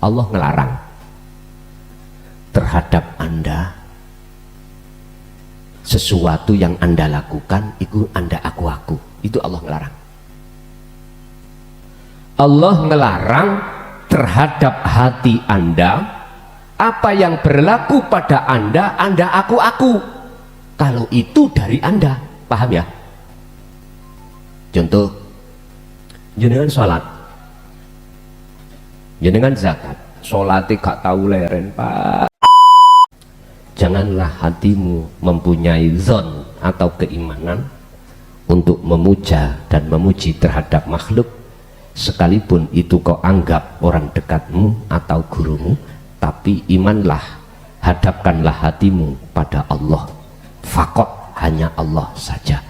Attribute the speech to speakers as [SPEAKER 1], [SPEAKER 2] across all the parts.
[SPEAKER 1] Allah ngelarang terhadap Anda sesuatu yang Anda lakukan itu Anda aku itu Allah ngelarang. Allah ngelarang terhadap hati Anda apa yang berlaku pada Anda aku kalau itu dari Anda. Paham ya? Contoh, jenengan sholat, jenengan zakat, sholatnya gak tahu leren Pak. Janganlah hatimu mempunyai zon atau keimanan untuk memuja dan memuji terhadap makhluk, sekalipun itu kau anggap orang dekatmu atau gurumu, tapi imanlah, hadapkanlah hatimu pada Allah, fakot hanya Allah saja.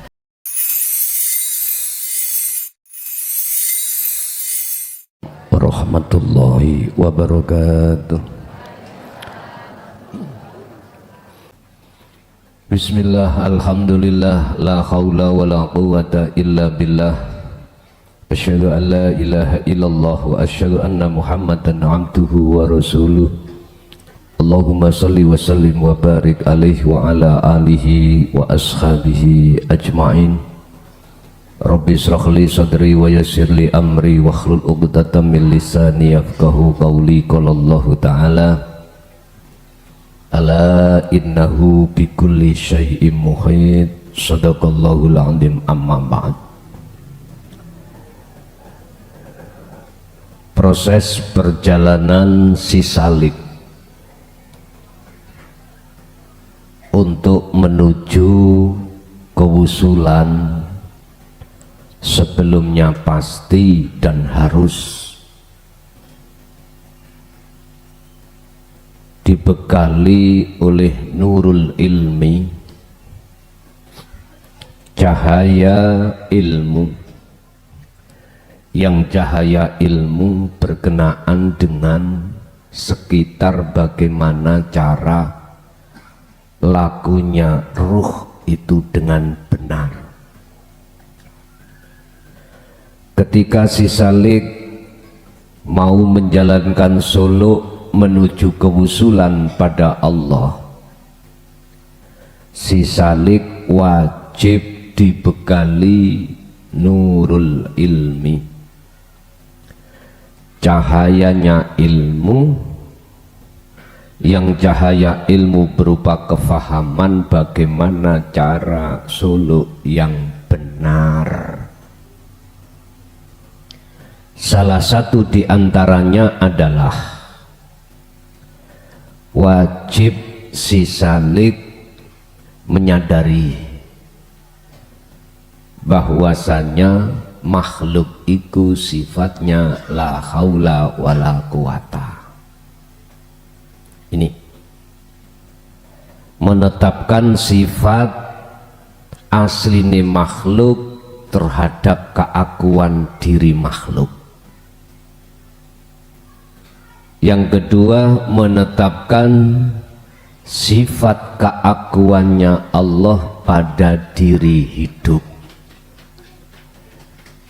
[SPEAKER 1] Warahmatullahi wabarakatuh. Bismillah, alhamdulillah, la khawla wa la quwata illa billah. Asyhadu an la ilaha illallah wa asyhadu anna muhammadan abduhu wa rasuluh. Allahumma salli wa sallim wa barik alaihi wa ala alihi wa ashabihi ajma'in. Rabbi shrah li sadri wa yassir li amri wa hlul 'uqdatam min lisani yafqahu qawli. Qala Allah ta'ala ala innahu bikulli syai'in muhit. Shadaqallahul 'azim. Amma ba'd. Proses perjalanan si Salik untuk menuju kewusulan sebelumnya pasti dan harus dibekali oleh nurul ilmi, cahaya ilmu, yang cahaya ilmu berkenaan dengan sekitar bagaimana cara lakunya ruh itu dengan benar. Ketika si Salik mau menjalankan suluk menuju kewusulan pada Allah, si Salik wajib dibekali nurul ilmi, cahayanya ilmu, yang cahaya ilmu berupa kefahaman bagaimana cara suluk yang benar. Salah satu di antaranya adalah wajib si Salik menyadari bahwasanya makhluk itu sifatnya la haula wala quwata. Ini menetapkan sifat asline makhluk terhadap keakuan diri makhluk. Yang kedua, menetapkan sifat keakuannya Allah pada diri hidup.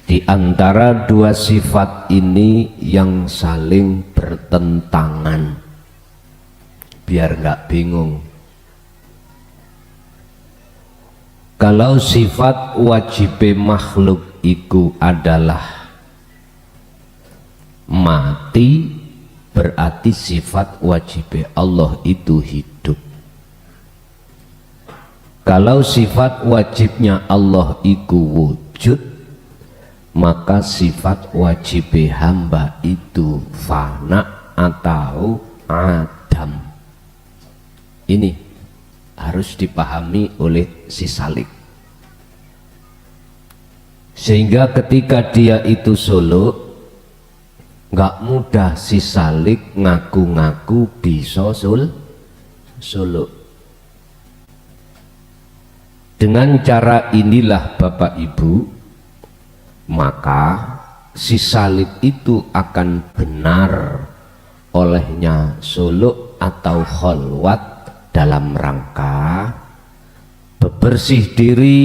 [SPEAKER 1] Di antara dua sifat ini yang saling bertentangan, biar nggak bingung. Kalau sifat wajib makhluk itu adalah mati, berarti sifat wajib Allah itu hidup. Kalau sifat wajibnya Allah itu wujud, maka sifat wajib hamba itu fana atau adam. Ini harus dipahami oleh si Salik, sehingga ketika dia itu suluk, nggak mudah si Salik ngaku-ngaku bisa suluk. Dengan cara inilah Bapak Ibu, maka si Salik itu akan benar olehnya suluk atau kholwat dalam rangka bebersih diri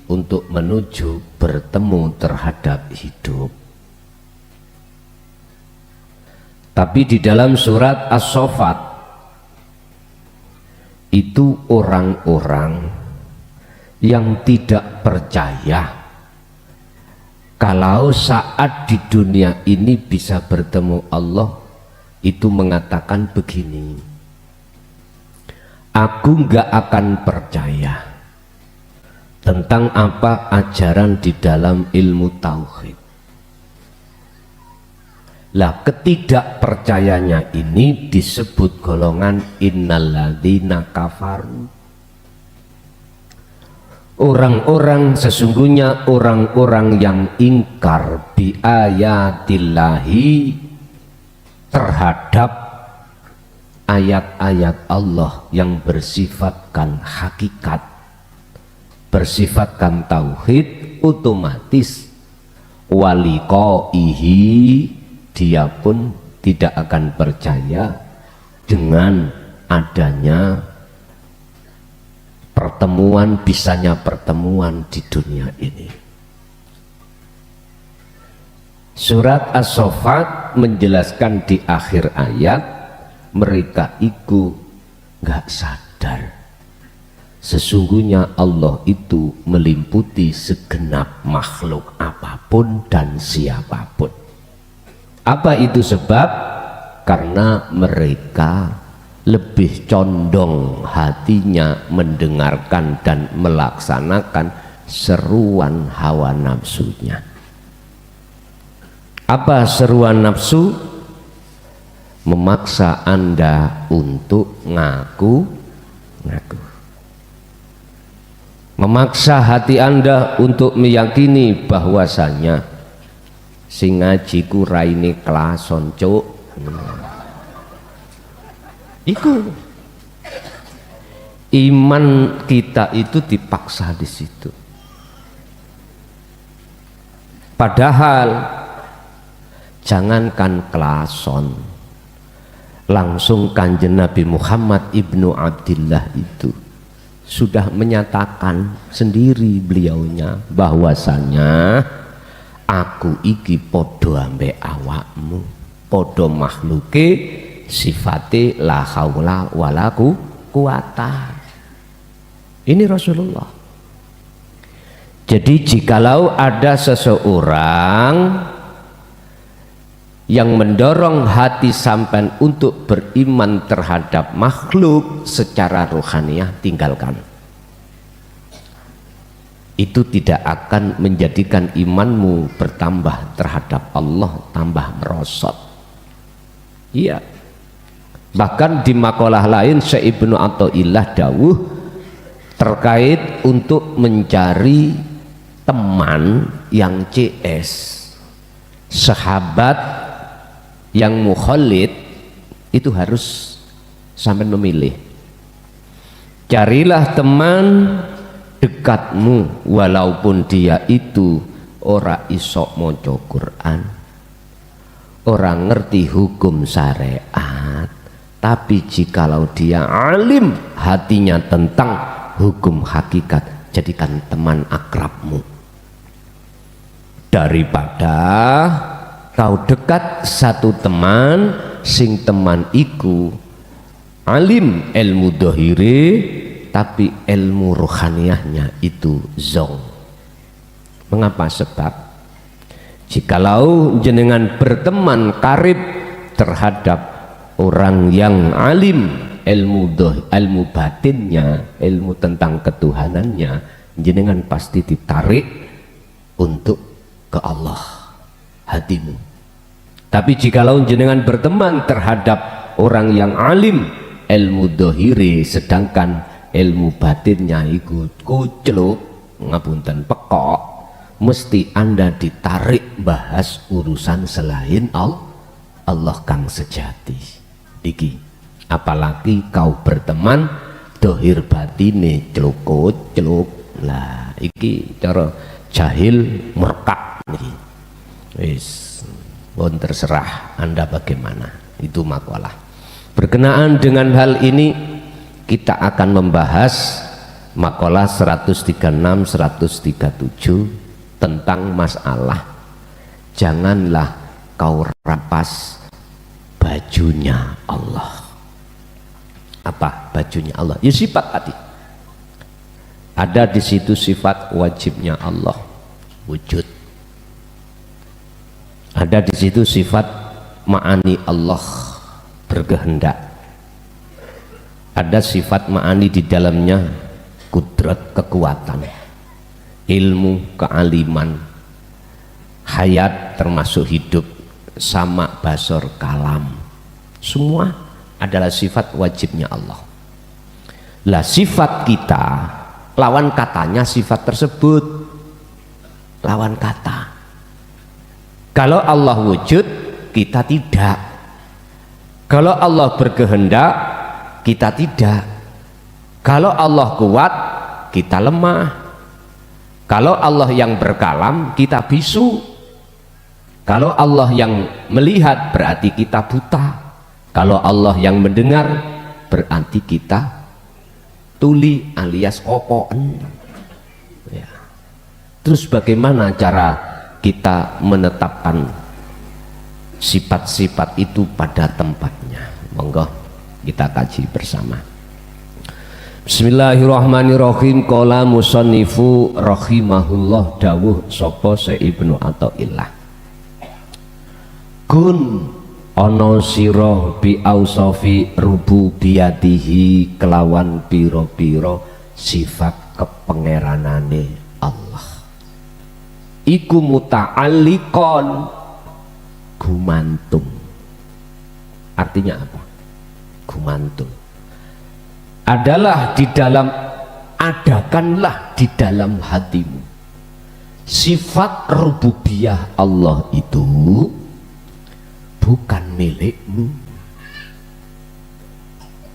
[SPEAKER 1] untuk menuju bertemu terhadap hidup. Tapi di dalam surat As-Saffat itu orang-orang yang tidak percaya kalau saat di dunia ini bisa bertemu Allah, itu mengatakan begini, aku nggak akan percaya tentang apa ajaran di dalam ilmu tauhid. Lah ketidakpercayanya ini disebut golongan innalladzina kafaru. Orang-orang sesungguhnya orang-orang yang ingkar bi ayatillahi terhadap ayat-ayat Allah yang bersifatkan hakikat, bersifatkan tauhid, otomatis waliqaihi, dia pun tidak akan percaya dengan adanya pertemuan, bisanya pertemuan di dunia ini. Surat As-Saffat menjelaskan di akhir ayat, mereka itu nggak sadar sesungguhnya Allah itu meliputi segenap makhluk apapun dan siapapun. Apa itu sebab? Karena mereka lebih condong hatinya mendengarkan dan melaksanakan seruan hawa nafsunya. Apa seruan nafsu? Memaksa Anda untuk ngaku. Memaksa hati Anda untuk meyakini bahwasanya sing ngaji ku raine klason cuk. Iku iman kita itu dipaksa di situ. Padahal jangankan klason, langsung Kanjeng Nabi Muhammad ibnu Abdillah itu sudah menyatakan sendiri beliaunya bahwasanya aku iki podo ambek awakmu, podo makhluke, sifate la haula wala quwata. Ini Rasulullah. Jadi jikalau ada seseorang yang mendorong hati sampean untuk beriman terhadap makhluk secara rohaniah, tinggalkan. Itu tidak akan menjadikan imanmu bertambah terhadap Allah, tambah merosot. Iya. Bahkan di makalah lain Syekh Ibnu Athaillah dawuh terkait untuk mencari teman yang CS, sahabat yang mukhalid, itu harus sampai memilih. Carilah teman dekatmu walaupun dia itu ora iso maca Quran, ora ngerti hukum syariat, tapi jikalau dia alim hatinya tentang hukum hakikat, jadikan teman akrabmu daripada kau dekat satu teman sing teman iku alim ilmu dohire tapi ilmu rohaniahnya itu zong. Mengapa? Sebab jikalau jenengan berteman karib terhadap orang yang alim ilmu batinnya, ilmu tentang ketuhanannya, jenengan pasti ditarik untuk ke Allah hatimu. Tapi jikalau jenengan berteman terhadap orang yang alim ilmu dohiri, sedangkan ilmu batinnya ikut kucluk, ngapunten pekok, mesti Anda ditarik bahas urusan selain Allah kang sejati iki. Apalagi kau berteman dohir batine celukut-celuk, lah iki cara jahil merkak niki. Wis pun terserah Anda bagaimana, itu makalah. Berkenaan dengan hal ini kita akan membahas makalah 136 137 tentang masalah janganlah kau rampas bajunya Allah. Apa bajunya Allah? Ya sifat tadi. Ada di situ sifat wajibnya Allah, wujud. Ada di situ sifat ma'ani Allah, berkehendak. Ada sifat ma'ani di dalamnya, kudrat, kekuatan, ilmu, kealiman, hayat termasuk hidup, sama, basor, kalam. Semua adalah sifat wajibnya Allah. Lah sifat kita lawan katanya sifat tersebut, lawan kata. Kalau Allah wujud, kita tidak. Kalau Allah berkehendak, kita tidak. Kalau Allah kuat, kita lemah. Kalau Allah yang berkalam, kita bisu. Kalau Allah yang melihat, berarti kita buta. Kalau Allah yang mendengar, berarti kita tuli alias kokoen. Ya. Terus bagaimana cara kita menetapkan sifat-sifat itu pada tempatnya? Monggo kita kaji bersama. Bismillahirrahmanirrahim. Qala musannifu rahimahullah, dawuh sapa Syekh Ibnu Athaillah. Kun ana sira bi ausafi rububiyatihi, kelawan pira-pira sifat kepengeranane Allah. Iku muta'alliqon, gumantung. Artinya apa? Gumantung adalah di dalam, adakanlah di dalam hatimu sifat rububiyah Allah itu bukan milikmu,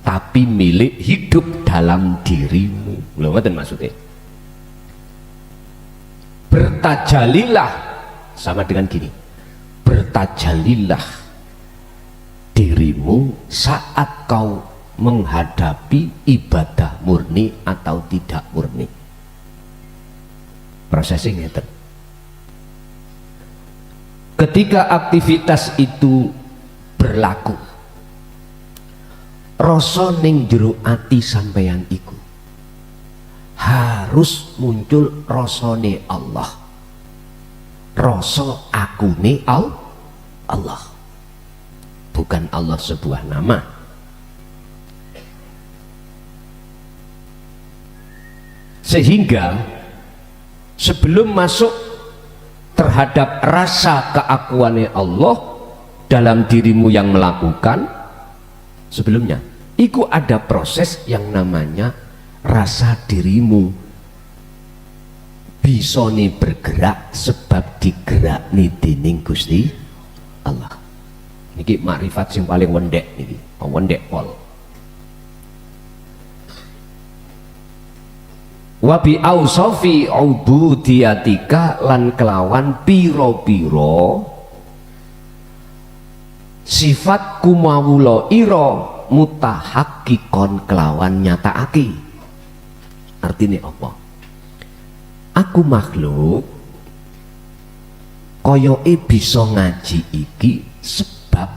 [SPEAKER 1] tapi milik hidup dalam dirimu. Lho ngoten maksudnya. Bertajalilah sama dengan gini. Bertajalilah dirimu saat kau menghadapi ibadah murni atau tidak murni. Prosesnya ngeten. Ketika aktivitas itu berlaku, rasa ning jero ati sampeyan iku harus muncul rasane Allah, rasa akune Allah, bukan Allah sebuah nama. Sehingga sebelum masuk terhadap rasa keakuannya Allah dalam dirimu yang melakukan, sebelumnya itu ada proses yang namanya rasa dirimu bisa nih bergerak sebab digerak nih dening Gusti Allah. Niki makrifat yang paling wendek niki, wendek pol. Wabi ausofi ubudiyatika, lan kelawan piro-piro sifat kumawulo iro mutahakikon, kelawan nyataake. Artinya apa? Aku makhluk koyoke bisa ngaji iki sebab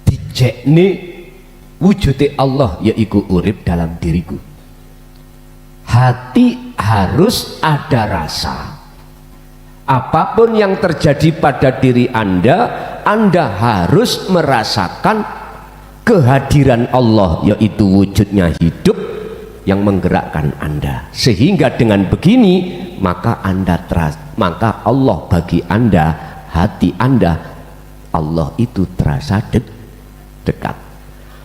[SPEAKER 1] dijekne wujude Allah yaiku urip dalam diriku. Hati harus ada rasa. Apapun yang terjadi pada diri Anda harus merasakan kehadiran Allah, yaitu wujudnya hidup yang menggerakkan Anda. Sehingga dengan begini maka maka Allah bagi Anda, hati Anda, Allah itu terasa dekat.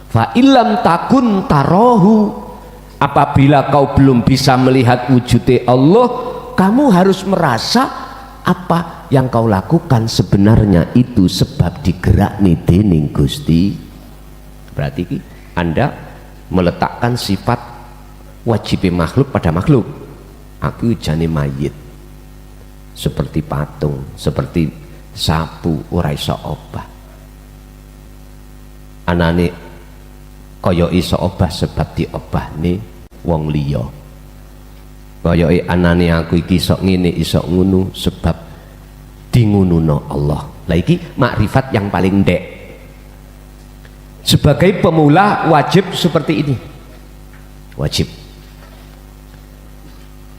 [SPEAKER 1] Fa illam takun tarohu, apabila kau belum bisa melihat wujudnya Allah, kamu harus merasa apa yang kau lakukan sebenarnya itu sebab digerakni dening Gusti. Berarti Anda meletakkan sifat wajib makhluk pada makhluk. Aku jane mayit, seperti patung, seperti sapu, ora iso obah. Anane kaya iso obah sebab diobahne wong liya. Kaya anane aku iki iso ngene iso ngono sebab dingununo Allah. Lah iki makrifat yang paling ndek.
[SPEAKER 2] Sebagai pemula wajib seperti ini, wajib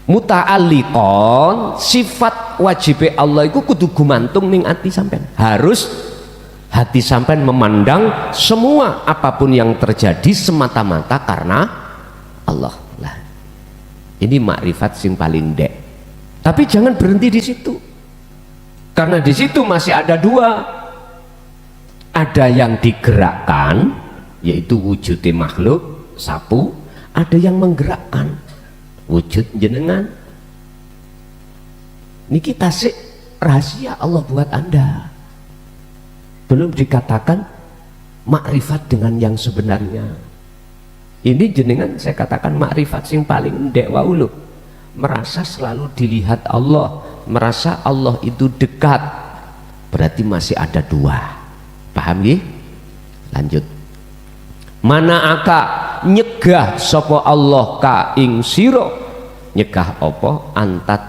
[SPEAKER 2] muta'alliqon, sifat wajib Allah itu kudu gumantung ning ati sampean. Harus hati sampean memandang semua apapun yang terjadi semata-mata karena Allah lah. Ini makrifat sing paling dek. Tapi jangan berhenti di situ, karena di situ masih ada dua. Ada yang digerakkan, yaitu wujudnya makhluk sapu. Ada yang menggerakkan, wujud jenengan. Ini kita sih rahasia Allah buat Anda. Belum dikatakan makrifat dengan yang sebenarnya. Ini jenengan saya katakan makrifat sing paling ndek wae lho. Merasa selalu dilihat Allah, merasa Allah itu dekat. Berarti masih ada dua. Paham ya? Lanjut. Mana aka nyegah sapa Allah ka ing sira, nyegah apa? Antat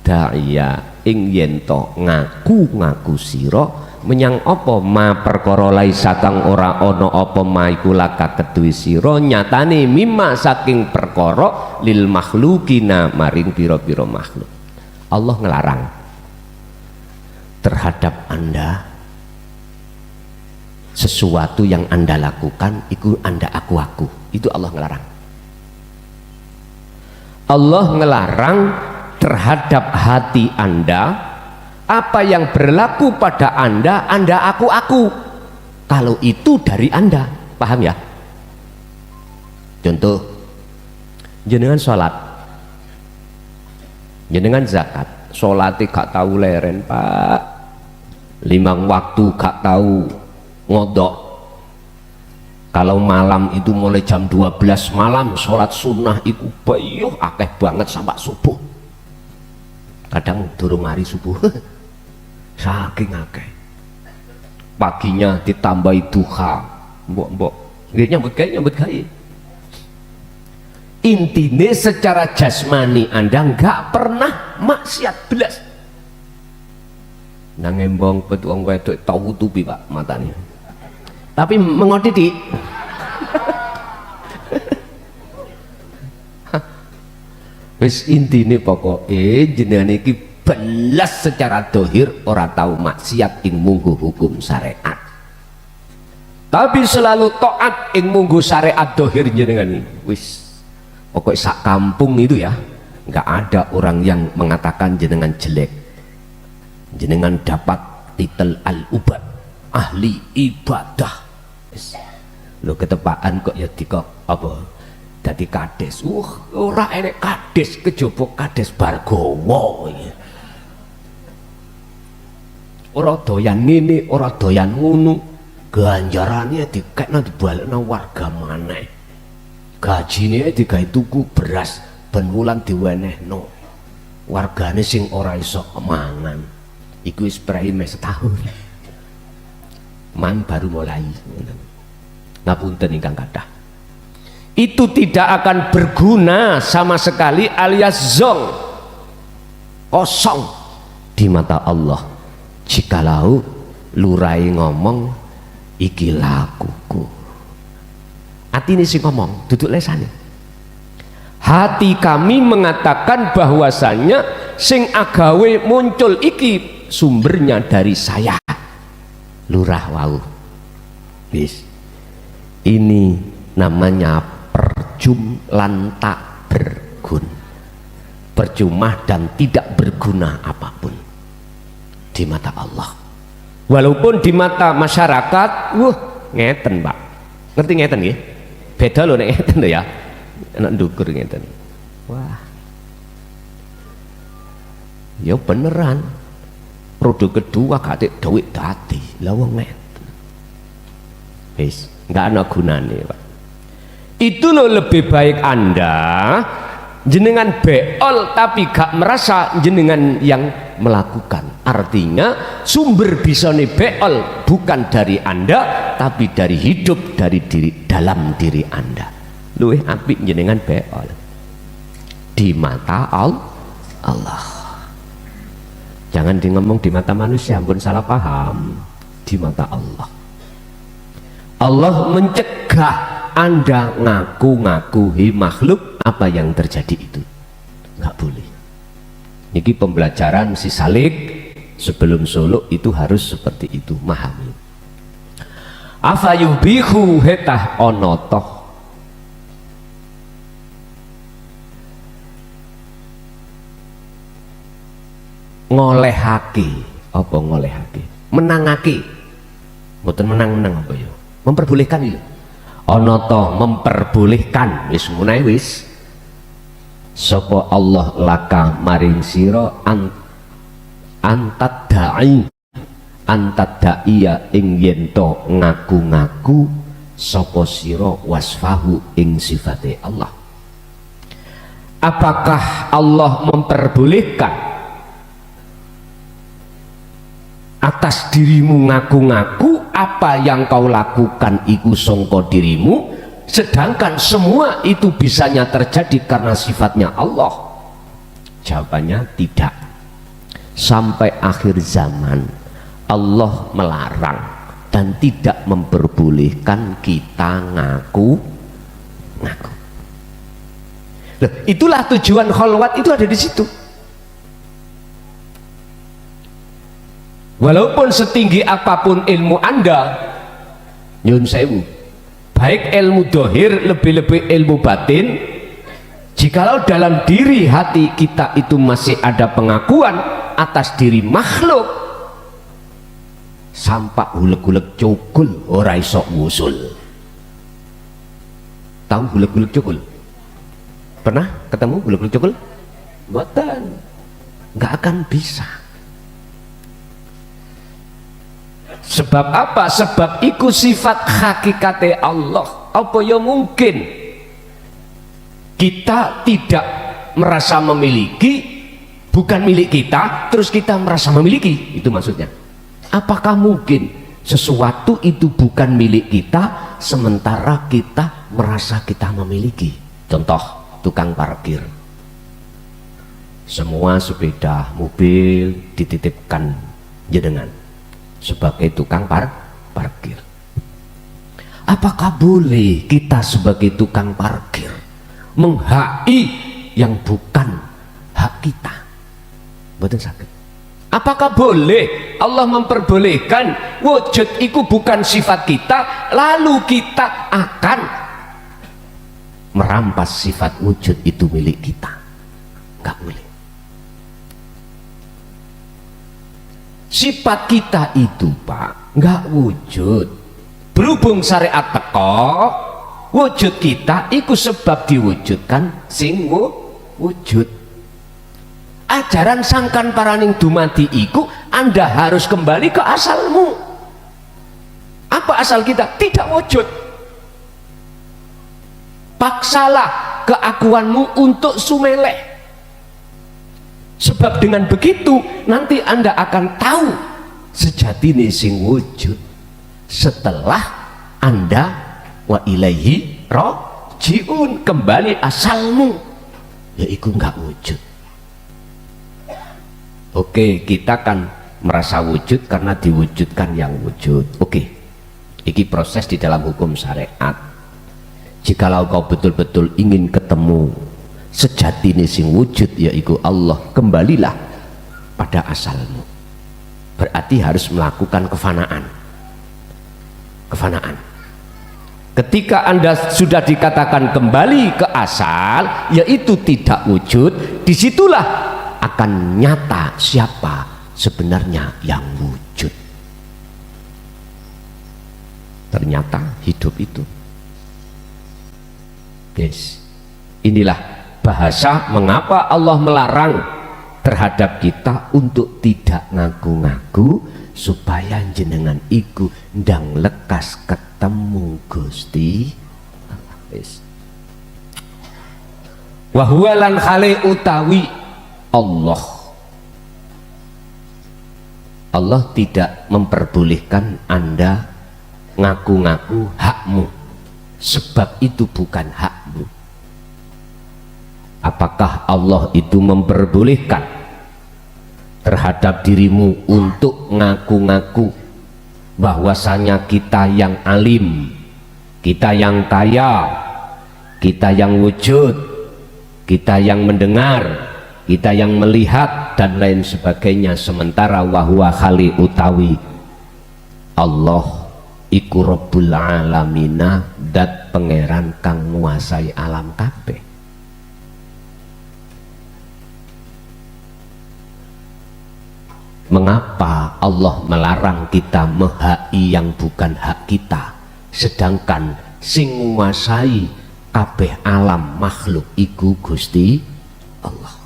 [SPEAKER 2] daya ing yen to ngaku sira menyang apa ma perkara laisa kang ora ana apa ma iku laka kedue sira nyatane mimma saking perkara lil makhlukina maring pira-pira makhluk. Allah ngelarang terhadap Anda sesuatu yang Anda lakukan itu Anda aku itu Allah ngelarang. Allah ngelarang terhadap hati Anda apa yang berlaku pada Anda aku kalau itu dari Anda. Paham ya? Contoh, jenengan sholat, jenengan zakat, sholatnya gak tahu leren Pak, 5 waktu gak tahu ngodok. Kalau malam itu mulai jam 12 malam sholat sunnah itu bayuh akeh banget sampai subuh. Kadang durung hari subuh saking akeh. Paginya ditambahi duha, mbok nyambut gawe. Intinya secara jasmani Anda nggak pernah maksiat belas. Nangembong petuang wedok tahu tubi Pak matanya. Tapi mengoditi wis intine pokoke jenengan iki belas secara dohir ora tahu maksiat ing munggu hukum syariat, tapi selalu taat ing munggu syariat dohir jenengan iki. Wis pokok sak kampung itu ya nggak ada orang yang mengatakan jenengan jelek. Jenengan dapat titel al-ubad, ahli ibadah. Lo ketepaan kok ya dikok apa dadi kades. Ora enek kades kejaba kades Bargowo iki. Ora doyan ngene, ora doyan ngono. Ganjarane dikekno dibalekno warga maneh. Gajine digawe tuku beras ben wulan diwenehno. Wargane sing ora iso mangan. Iku wis praime setahun. Man baru mulai. Ngapunten ingkang kathah. Itu tidak akan berguna sama sekali alias zong, kosong di mata Allah jikalau lurai ngomong iki lakuku. Atine sing ngomong duduk lesane. Hati kami mengatakan bahwasanya sing agawe muncul iki sumbernya dari saya lurah wau. Bis ini namanya perjumlan tak bergun, percuma dan tidak berguna apapun di mata Allah. Walaupun di mata masyarakat ngeten Pak, ngerti ngeten ya, beda loh nek ngeten loh ya, enak ndukur ngeten. Wah ya beneran produk kedua gak duit dati lah wong ngeten. Wis nggak ada gunanya Pak. Itu loh lebih baik Anda jenengan beol tapi gak merasa jenengan yang melakukan. Artinya sumber bisane beol bukan dari Anda tapi dari hidup, dari diri, dalam diri Anda. Luwih apik jenengan beol di mata Allah. Jangan di ngomong di mata manusia, ampun salah paham. Di mata Allah. Allah mencegah Anda ngaku-ngakuhi makhluk. Apa yang terjadi itu nggak boleh. Ini pembelajaran si Salik sebelum Solo itu harus seperti itu, memahami. Afayubihu hetah onotoh ngolehake. Apa ngolehake? Menangake. Mboten menang-menang apa ya? Memperbolehkan itu. Ana ta memperbolehkan, wis munae wis. Sapa Allah laka maring sira antadaiya ing yen to ngaku-ngaku sapa sira wasfahu ing sifate Allah. Apakah Allah memperbolehkan atas dirimu ngaku-ngaku apa yang kau lakukan iku sangka dirimu, sedangkan semua itu bisanya terjadi karena sifatnya Allah? Jawabannya tidak. Sampai akhir zaman Allah melarang dan tidak memperbolehkan kita ngaku-ngaku. Itulah tujuan khalwat, itu ada di situ. Walaupun setinggi apapun ilmu Anda, nyun sewu, baik ilmu dohir lebih-lebih ilmu batin, jikalau dalam diri hati kita itu masih ada pengakuan atas diri makhluk, sampak hulek-hulek cukul ora iso ngusul. Tahu hulek-hulek cukul? Pernah ketemu hulek-hulek cukul? Mboten, nggak akan bisa. Sebab apa? Sebab iku sifat hakikate Allah. Apa ya mungkin kita tidak merasa memiliki, bukan milik kita, terus kita merasa memiliki? Itu maksudnya. Apakah mungkin sesuatu itu bukan milik kita sementara kita merasa kita memiliki? Contoh, tukang parkir. Semua sepeda, mobil dititipkan jenengan sebagai tukang parkir. Apakah boleh kita sebagai tukang parkir menghaki yang bukan hak kita? Betul sakit. Apakah boleh Allah memperbolehkan wujud itu bukan sifat kita, lalu kita akan merampas sifat wujud itu milik kita? Nggak boleh. Sifat kita itu Pak nggak wujud, berhubung syariat teko, wujud kita itu sebab diwujudkan sing wujud. Ajaran sangkan paraning dumadi iku Anda harus kembali ke asalmu. Apa asal kita? Tidak wujud. Paksalah keakuanmu untuk sumeleh. Sebab dengan begitu nanti Anda akan tahu sejatine sing wujud setelah Anda wa ilaihi rajiun, kembali asalmu, yaitu nggak wujud. Oke, kita kan merasa wujud karena diwujudkan yang wujud. Oke, ini proses di dalam hukum syariat. Jikalau kau betul-betul ingin ketemu sejatine sing wujud yaitu Allah, kembalilah pada asalmu. Berarti harus melakukan kefanaan. Ketika Anda sudah dikatakan kembali ke asal, yaitu tidak wujud, disitulah akan nyata siapa sebenarnya yang wujud. Ternyata hidup itu. Yes. Inilah bahasa mengapa Allah melarang terhadap kita untuk tidak ngaku-ngaku, supaya jenengan iku ndang lekas ketemu Gusti. Wa huwa lan khali utawi Allah tidak memperbolehkan Anda ngaku-ngaku hakmu, sebab itu bukan hakmu. Apakah Allah itu memperbolehkan terhadap dirimu untuk ngaku-ngaku bahwasanya kita yang alim, kita yang kaya, kita yang wujud, kita yang mendengar, kita yang melihat dan lain sebagainya, sementara wahwa khali utawi Allah iku Rabbul Alamina, dat pangeran kang nguasai alam kabeh. Mengapa Allah melarang kita menghaki yang bukan hak kita, sedangkan sing nguasai kabeh alam makhluk iku Gusti Allah?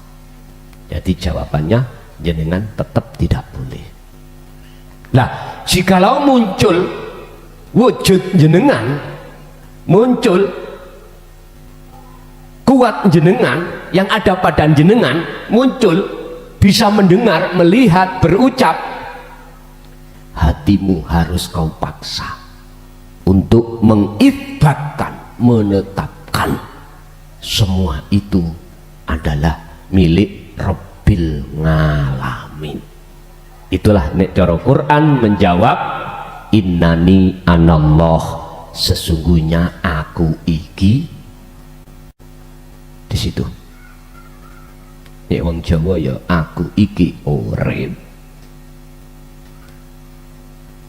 [SPEAKER 2] Jadi jawabannya jenengan tetap tidak boleh. Nah, jikalau muncul wujud jenengan, muncul kuat jenengan yang ada pada jenengan, muncul bisa mendengar, melihat, berucap, hatimu harus kau paksa untuk mengibatkan, menetapkan semua itu adalah milik Rabbil Ngalamin. Itulah nek cara Quran menjawab innani anallah, sesungguhnya aku iki. Di situ nek wong Jawa ya aku iki urip.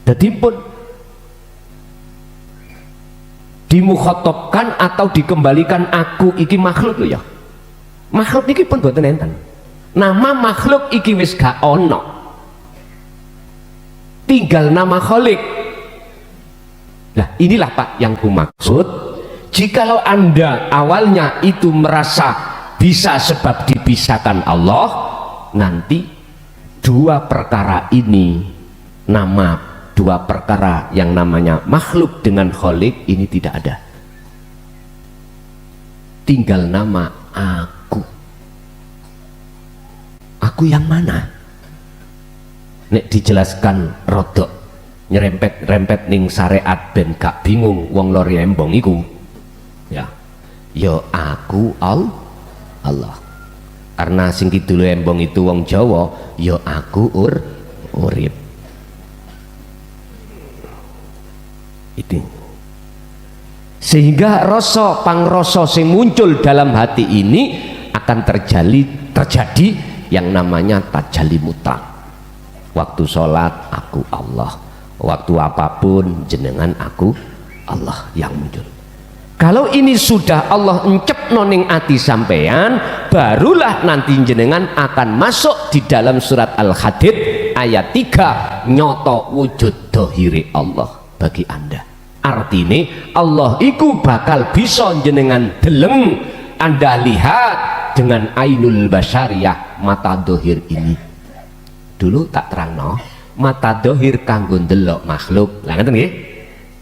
[SPEAKER 2] Dadi pun dimukhatabkan atau dikembalikan aku iki makhluk lho ya. Makhluk iki pun boten enten. Nama makhluk iki wis gak ono, tinggal nama Khalik. Nah inilah Pak yang ku maksud, jikalau Anda awalnya itu merasa bisa sebab dipisahkan Allah, nanti dua perkara ini, nama dua perkara yang namanya makhluk dengan Khalik ini tidak ada, tinggal nama aku yang mana? Nek dijelaskan rodok nyerempet-rempet ning syariat ben gak bingung wong lor embong iku ya aku Allah. Karena sing kidul embong itu wong Jawa, ya aku urip. Itu sehingga rasa pangrasa sing muncul dalam hati ini akan terjadi yang namanya tajalli mutlak. Waktu sholat aku Allah, waktu apapun jenengan aku Allah yang muncul. Kalau ini sudah Allah encep noning ati sampean, barulah nanti jenengan akan masuk di dalam surat Al-Hadid ayat 3, nyoto wujud dohiri Allah bagi Anda. Artinya Allah iku bakal bisa jenengan deleng, Anda lihat dengan ainul basyariyah, mata dohir ini. Dulu tak terang no, mata dohir kanggo ndelok makhluk, lah ngeten nggih.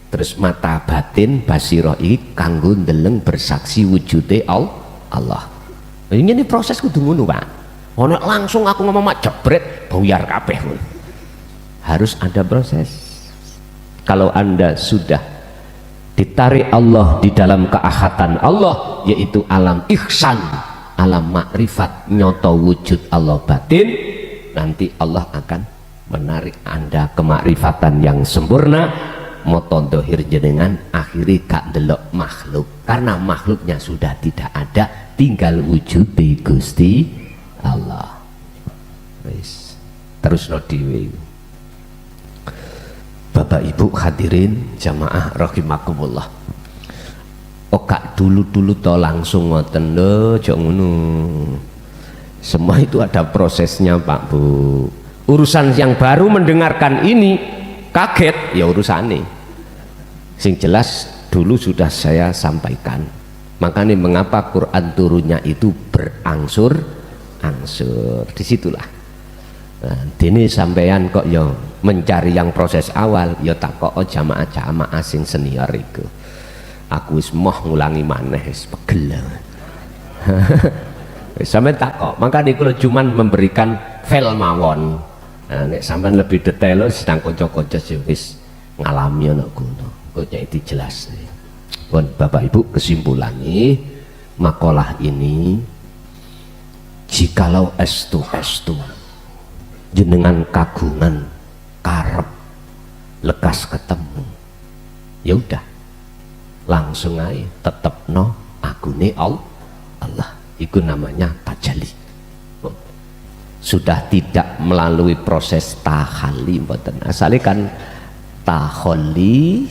[SPEAKER 2] Terus mata batin basirah iki kanggo ndeleng bersaksi wujude Allah. Ini proses kudu ngono, Pak. Ono langsung aku ngomong mak jebret buyar kabeh. Harus ada proses. Kalau Anda sudah ditarik Allah di dalam keahatan Allah, yaitu alam ihsan, alam makrifat, nyoto wujud Allah batin, nanti Allah akan menarik Anda ke makrifatan yang sempurna. Moton dohir jenengan akhirnya gak delok makhluk, karena makhluknya sudah tidak ada, tinggal wujud di Gusti Allah. Terus no dewe. Bapak Ibu hadirin jamaah rahimakumullah. Kak dulu to langsung ngoten lho, jok ngono. Semua itu ada prosesnya Pak Bu. Urusan yang baru mendengarkan ini kaget ya urusane. Sing jelas dulu sudah saya sampaikan. Makanya mengapa Quran turunnya itu berangsur-angsur. Disitulah. Nah, dini sampean kok ya mencari yang proses awal, ya tak kok jamaah-jamaah sing senior itu. Aku wis moh ngulangi maneh wis pegel. Sampeyan tak kok. Makanya kula cuman memberikan file mawon. Nah, nek sampean lebih detail sedang kanca-kanca wis ngalami ana kono. Kok itu jelas. Pun Bapak Ibu kesimpulannya makalah ini, jikalau estu jenengan kagungan karep lekas ketemu. Ya udah, langsung aja tetep no agune Allah. Itu namanya tajalli. Sudah tidak melalui proses tahalli mboten. Asale kan tahalli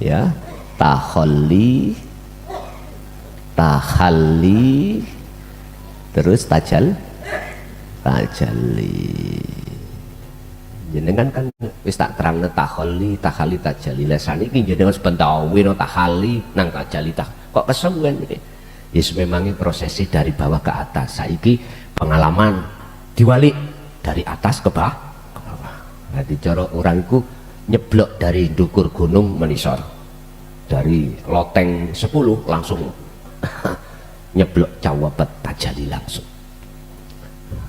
[SPEAKER 2] ya, tahalli terus tajalli. Jenengan kan wis tak terangno tahalli tajalli. Lah saniki jenengan sebentar no tahalli nang tajalli kok kesuwen iki. Yes, memangnya prosesnya dari bawah ke atas. Saiki pengalaman diwalik dari atas ke bawah. Nanti cara orangku nyeblok dari dukur gunung menisor, dari loteng 10 langsung nyeblok cawabet tajalli langsung.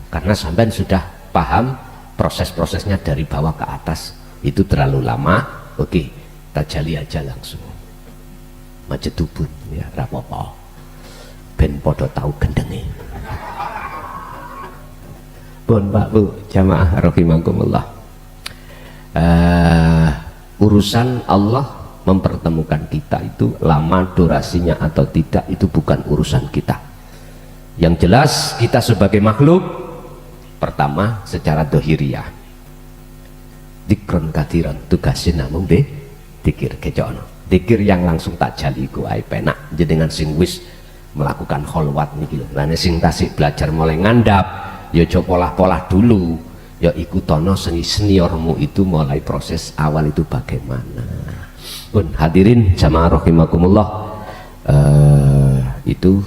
[SPEAKER 2] Karena sampean sudah paham proses-prosesnya dari bawah ke atas itu terlalu lama. Oke, tajalli aja langsung majetubun ya rapopo ben podo tahu gendenge. Pun Pak Bu jamaah rahimakumullah, urusan Allah mempertemukan kita itu lama durasinya atau tidak itu bukan urusan kita. Yang jelas kita sebagai makhluk, pertama secara dohiriyah dikron katiran tugasnya namung deh dikir kejono, dikir yang langsung tak jali ku ae penak jenengan sing wis melakukan kholwat niki lho. Lah sing tasik belajar mulai ngandap ya coba polah-polah dulu, ya ikutono seniormu itu mulai proses awal itu bagaimana. Pun hadirin jamaah rahimakumullah, itu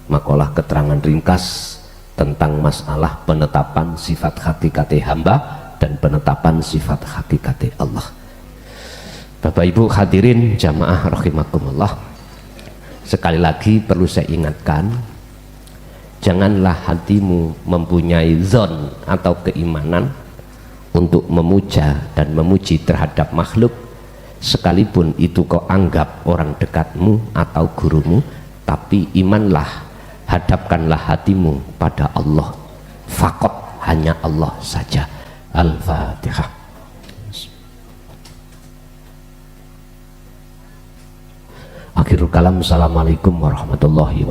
[SPEAKER 2] makalah keterangan ringkas tentang masalah penetapan sifat hakikat hamba dan penetapan sifat hakikat Allah. Bapak Ibu hadirin jamaah rahimakumullah, sekali lagi perlu saya ingatkan, janganlah hatimu mempunyai zon atau keimanan untuk memuja dan memuji terhadap makhluk, sekalipun itu kau anggap orang dekatmu atau gurumu, tapi imanlah, hadapkanlah hatimu pada Allah, fakot hanya Allah saja. Al-Fatihah. Akhirul kalam, assalamualaikum warahmatullahi wabarakatuh.